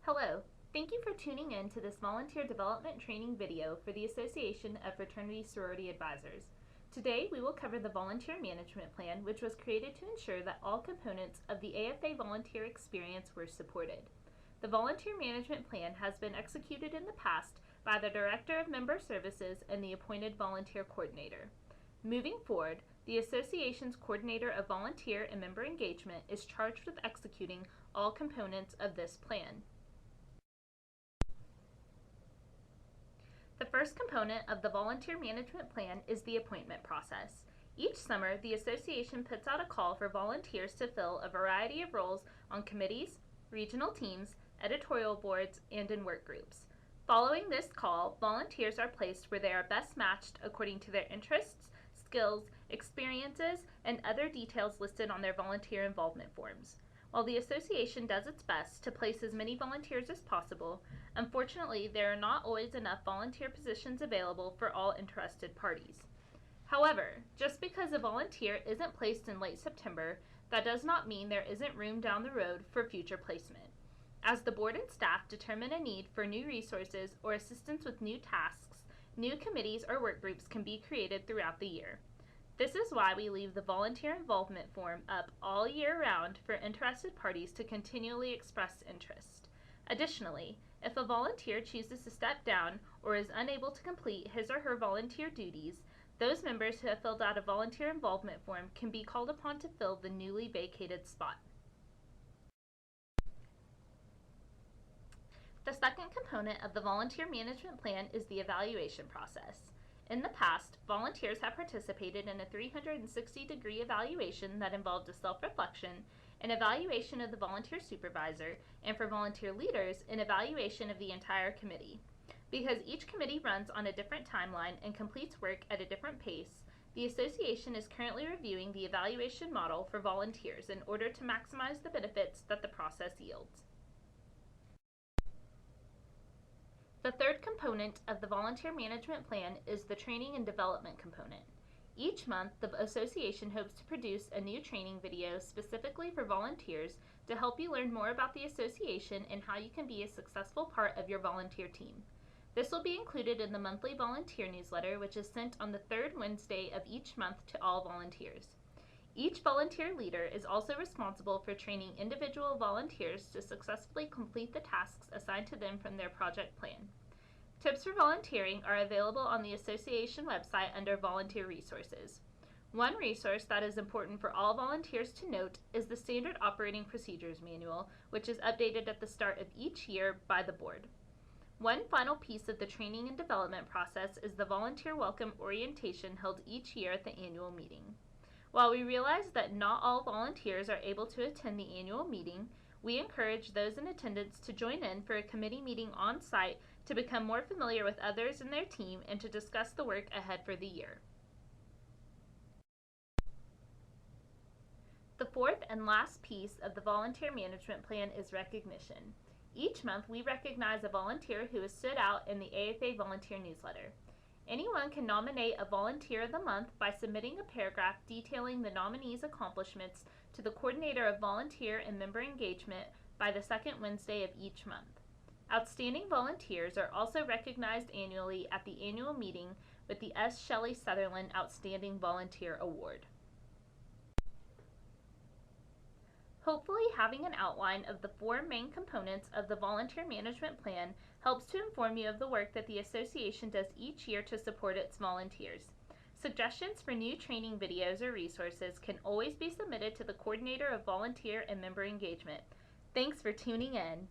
Hello, thank you for tuning in to this volunteer development training video for the Association of Fraternity Sorority Advisors. Today we will cover the Volunteer Management Plan, which was created to ensure that all components of the AFA volunteer experience were supported. The Volunteer Management Plan has been executed in the past by the Director of Member Services and the appointed Volunteer Coordinator. Moving forward, the Association's Coordinator of Volunteer and Member Engagement is charged with executing all components of this plan. The first component of the Volunteer Management Plan is the appointment process. Each summer, the Association puts out a call for volunteers to fill a variety of roles on committees, regional teams, editorial boards, and in work groups. Following this call, volunteers are placed where they are best matched according to their interests, skills, experiences, and other details listed on their volunteer involvement forms. While the Association does its best to place as many volunteers as possible, unfortunately there are not always enough volunteer positions available for all interested parties. However, just because a volunteer isn't placed in late September, that does not mean there isn't room down the road for future placement. As the board and staff determine a need for new resources or assistance with new tasks, new committees or work groups can be created throughout the year. This is why we leave the volunteer involvement form up all year round for interested parties to continually express interest. Additionally, if a volunteer chooses to step down or is unable to complete his or her volunteer duties, those members who have filled out a volunteer involvement form can be called upon to fill the newly vacated spot. The second component of the Volunteer Management Plan is the evaluation process. In the past, volunteers have participated in a 360-degree evaluation that involved a self-reflection, an evaluation of the volunteer supervisor, and for volunteer leaders, an evaluation of the entire committee. Because each committee runs on a different timeline and completes work at a different pace, the Association is currently reviewing the evaluation model for volunteers in order to maximize the benefits that the process yields. The third component of the Volunteer Management Plan is the training and development component. Each month, the Association hopes to produce a new training video specifically for volunteers to help you learn more about the Association and how you can be a successful part of your volunteer team. This will be included in the monthly volunteer newsletter, which is sent on the third Wednesday of each month to all volunteers. Each volunteer leader is also responsible for training individual volunteers to successfully complete the tasks assigned to them from their project plan. Tips for volunteering are available on the Association website under Volunteer Resources. One resource that is important for all volunteers to note is the Standard Operating Procedures Manual, which is updated at the start of each year by the board. One final piece of the training and development process is the Volunteer Welcome Orientation held each year at the annual meeting. While we realize that not all volunteers are able to attend the annual meeting, we encourage those in attendance to join in for a committee meeting on site to become more familiar with others in their team and to discuss the work ahead for the year. The fourth and last piece of the Volunteer Management Plan is recognition. Each month we recognize a volunteer who has stood out in the AFA Volunteer Newsletter. Anyone can nominate a Volunteer of the Month by submitting a paragraph detailing the nominee's accomplishments to the Coordinator of Volunteer and Member Engagement by the second Wednesday of each month. Outstanding volunteers are also recognized annually at the annual meeting with the S. Shelley Sutherland Outstanding Volunteer Award. Hopefully, having an outline of the four main components of the Volunteer Management Plan helps to inform you of the work that the Association does each year to support its volunteers. Suggestions for new training videos or resources can always be submitted to the Coordinator of Volunteer and Member Engagement. Thanks for tuning in.